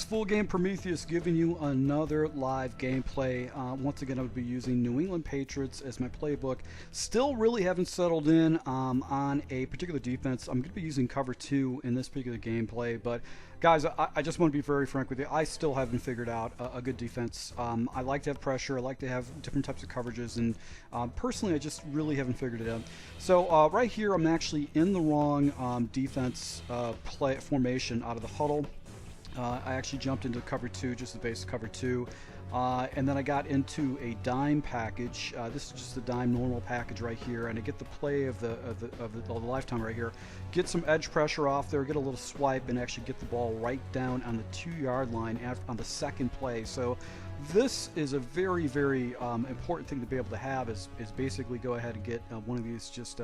Full Game Prometheus giving you another live gameplay. Once again, I would be using New England Patriots as my playbook. Still really haven't settled in on a particular defense. I'm going to be using cover 2 in this particular gameplay, but guys, I just want to be very frank with you. I still haven't figured out a good defense. I like to have pressure. I like to have different types of coverages, and personally, I just really haven't figured it out. So right here, I'm actually in the wrong defense formation out of the huddle. I actually jumped into cover 2, just the base cover 2, and then I got into a dime package. This is just a dime normal package right here, and I get the play of the lifetime right here. Get some edge pressure off there, get a little swipe, and actually get the ball right down on the 2-yard line on the second play. So this is a very, very important thing to be able to have, is basically go ahead and get one of these just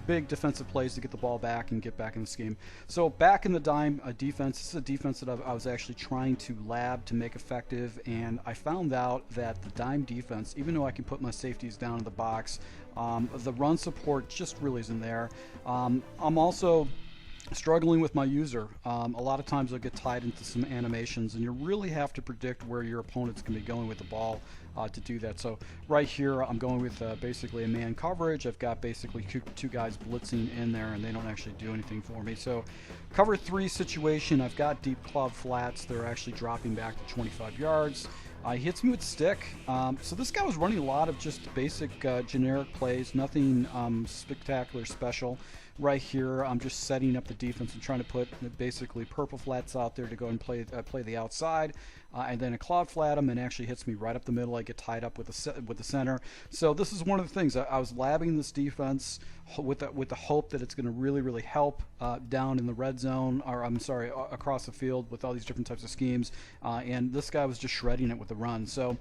big defensive plays to get the ball back and get back in the scheme. So back in the dime defense, this is a defense that I was actually trying to lab to make effective, and I found out that the dime defense, even though I can put my safeties down in the box, the run support just really isn't there. I'm also struggling with my user. A lot of times I'll get tied into some animations, and you really have to predict where your opponent's going to be going with the ball to do that. So right here I'm going with basically a man coverage. I've got basically two guys blitzing in there, and they don't actually do anything for me. So cover 3 situation, I've got deep cloud flats. They're actually dropping back to 25 yards. He hits me with stick. So this guy was running a lot of just basic generic plays, nothing spectacular special. Right here, I'm just setting up the defense and trying to put basically purple flats out there to go and play the outside, and then a cloud flat him, and actually hits me right up the middle. I get tied up with the center. So this is one of the things. I was labbing this defense with the hope that it's going to really help down in the red zone, or I'm sorry, across the field with all these different types of schemes. And this guy was just shredding it with the run. So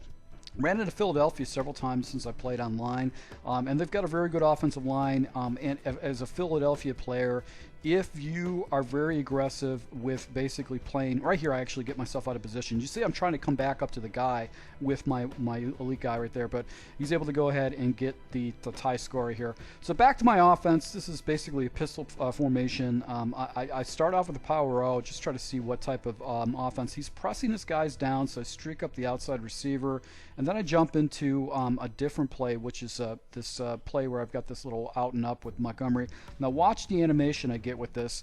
ran into Philadelphia several times since I played online, and they've got a very good offensive line. And as a Philadelphia player, if you are very aggressive with basically playing right here, I actually get myself out of position. You see, I'm trying to come back up to the guy with my elite guy right there, but he's able to go ahead and get the tie score here. So back to my offense. This is basically a pistol formation. I start off with a power O, just try to see what type of offense. He's pressing his guys down, so I streak up the outside receiver, and then I jump into a different play, which is this play where I've got this little out and up with Montgomery. Now watch the animation I get with this.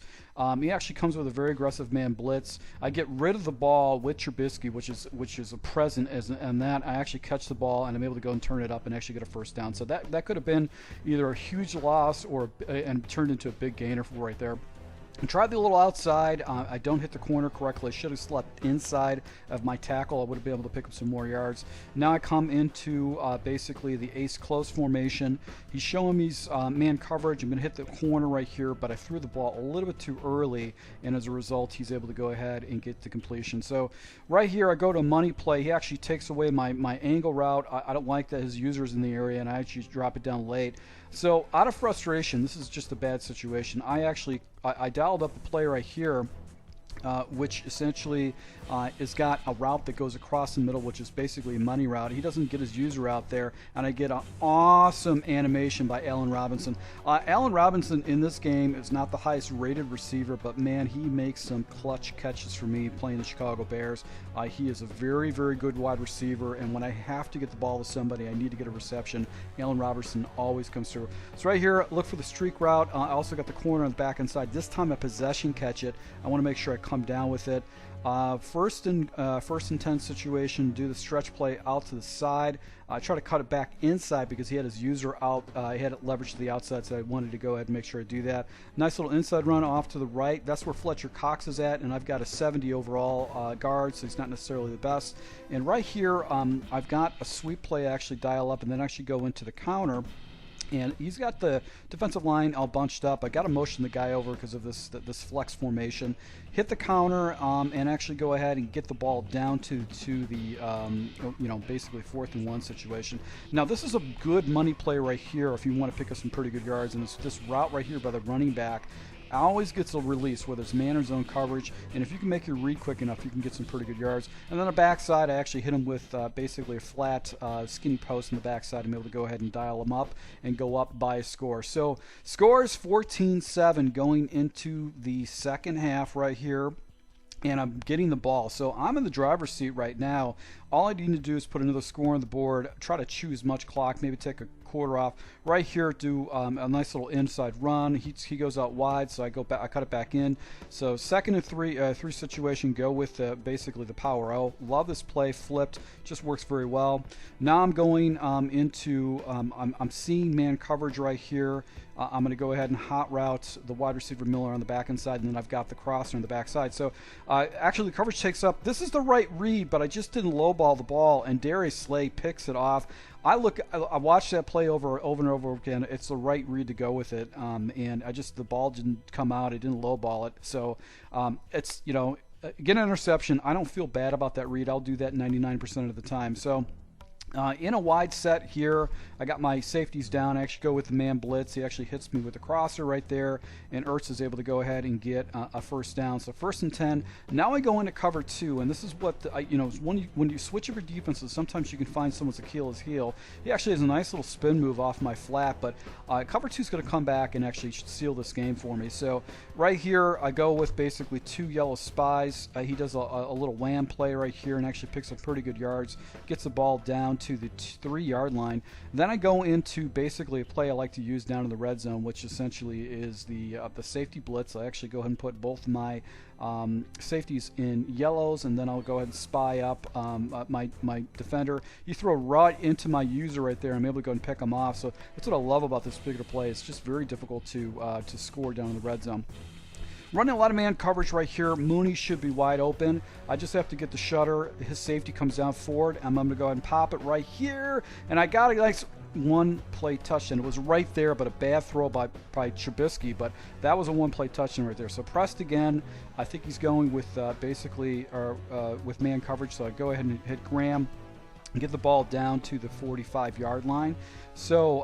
He actually comes with a very aggressive man blitz. I get rid of the ball with Trubisky, which is a present, and that I actually catch the ball, and I'm able to go and turn it up and actually get a first down. So that could have been either a huge loss and turned into a big gainer for right there. I tried the little outside. I don't hit the corner correctly. I should have slept inside of my tackle. I would have been able to pick up some more yards. Now I come into basically the ace close formation. He's showing me man coverage. I'm going to hit the corner right here, but I threw the ball a little bit too early, and as a result, he's able to go ahead and get the completion. So right here, I go to a money play. He actually takes away my angle route. I don't like that his user's in the area, and I actually drop it down late. So out of frustration, this is just a bad situation. I dialed up a play right here, which essentially has got a route that goes across the middle, which is basically a money route. He doesn't get his user out there, and I get an awesome animation by Allen Robinson. Allen Robinson in this game is not the highest rated receiver, but man, he makes some clutch catches for me playing the Chicago Bears. He is a very, very good wide receiver, and when I have to get the ball to somebody, I need to get a reception, Allen Robinson always comes through. So right here, look for the streak route. I also got the corner on the back inside. This time a possession catch it. I want to make sure I come down with it. First and 10 situation, do the stretch play out to the side. I try to cut it back inside because he had his user out. He had it leveraged to the outside, so I wanted to go ahead and make sure I do that. Nice little inside run off to the right. That's where Fletcher Cox is at, and I've got a 70 overall guard, so he's not necessarily the best. And right here, I've got a sweep play actually dial up and then actually go into the counter. And he's got the defensive line all bunched up. I got to motion the guy over because of this flex formation. Hit the counter and actually go ahead and get the ball down to the basically 4th and 1 situation. Now this is a good money play right here if you want to pick up some pretty good yards. And it's this route right here by the running back always gets a release, whether it's man or zone coverage, and if you can make your read quick enough, you can get some pretty good yards. And then the backside, I actually hit him with basically a flat, skinny post in the backside. I'm able to go ahead and dial him up and go up by a score. So scores 14-7 going into the second half right here. and I'm getting the ball. So I'm in the driver's seat right now. All I need to do is put another score on the board, try to chew as much clock, maybe take a quarter off. Right here, do a nice little inside run. He goes out wide, so I go back. I cut it back in. So 2nd and 3 situation. Go with basically the power O. Love this play. Flipped, just works very well. Now I'm going into. I'm seeing man coverage right here. I'm going to go ahead and hot route the wide receiver Miller on the back inside, and then I've got the crosser on the backside. So actually the coverage takes up. This is the right read, but I just didn't lowball the ball, and Darius Slay picks it off. I watched that play over and over again. It's the right read to go with it, and the ball didn't come out. I didn't lowball it. So it's, get an interception. I don't feel bad about that read. I'll do that 99% of the time. So in a wide set here, I got my safeties down. I actually go with the man blitz. He actually hits me with the crosser right there, and Ertz is able to go ahead and get a first down. So 1st and 10. Now I go into cover 2, and this is what when you switch over defenses, sometimes you can find someone's Achilles heel. He actually has a nice little spin move off my flat, but cover 2 is going to come back and actually seal this game for me. So right here, I go with basically 2 yellow spies. He does a little wham play right here and actually picks up pretty good yards, gets the ball down to the 3-yard line. Then I go into basically a play I like to use down in the red zone, which essentially is the safety blitz. I actually go ahead and put both my safeties in yellows, and then I'll go ahead and spy up my defender. You throw right into my user right there. I'm able to go and pick him off. So that's what I love about this particular play. It's just very difficult to score down in the red zone. Running a lot of man coverage right here. Mooney should be wide open. I just have to get the shutter. His safety comes down forward. I'm going to go ahead and pop it right here. And I got a nice one-play touchdown. It was right there, but a bad throw by Trubisky. But that was a one-play touchdown right there. So pressed again. I think he's going with with man coverage. So I go ahead and hit Graham and get the ball down to the 45-yard line. So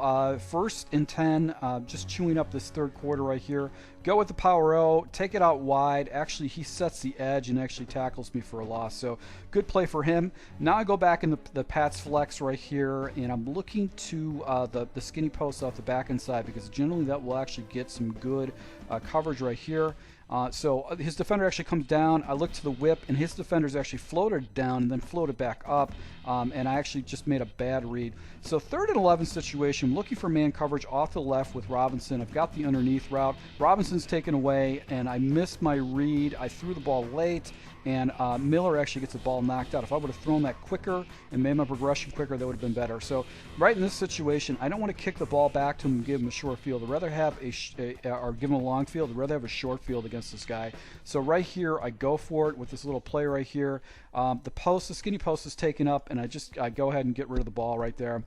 1st and 10, just chewing up this 3rd quarter right here. Go with the power O, take it out wide. Actually, he sets the edge and actually tackles me for a loss. So good play for him. Now I go back in the Pats flex right here, and I'm looking to the skinny post off the back inside, because generally that will actually get some good coverage right here. So his defender actually comes down. I look to the whip, and his defender's actually floated down and then floated back up, and I actually just made a bad read. So 3rd and 11 situation, looking for man coverage off the left with Robinson. I've got the underneath route. Robinson's taken away, and I missed my read. I threw the ball late, and Miller actually gets the ball knocked out. If I would have thrown that quicker and made my progression quicker, that would have been better. So right in this situation, I don't want to kick the ball back to him and give him a short field. I'd rather have or give him a long field. I'd rather have a short field against this guy. So right here, I go for it with this little play right here. The skinny post is taken up, and I go ahead and get rid of the ball right there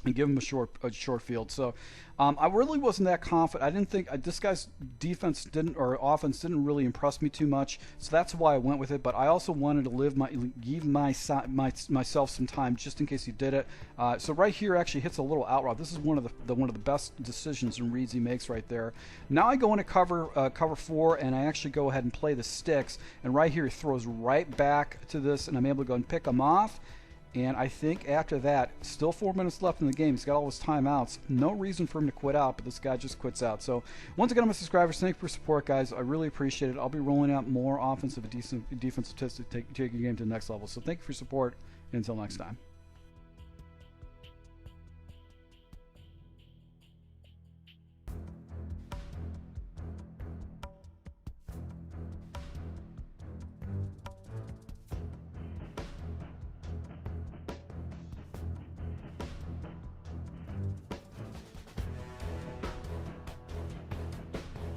and give him a short field. So I really wasn't that confident. I didn't think this guy's offense didn't really impress me too much. So that's why I went with it. But I also wanted to give myself some time just in case he did it. So right here actually hits a little out route. This is one of the best decisions and reads he makes right there. Now I go into cover 4, and I actually go ahead and play the sticks. And right here he throws right back to this, and I'm able to go and pick him off. And I think after that, still 4 minutes left in the game. He's got all his timeouts. No reason for him to quit out, but this guy just quits out. So once again, I'm a subscriber. Thank you for support, guys. I really appreciate it. I'll be rolling out more offensive and defensive tips to take your game to the next level. So thank you for your support, and until next time.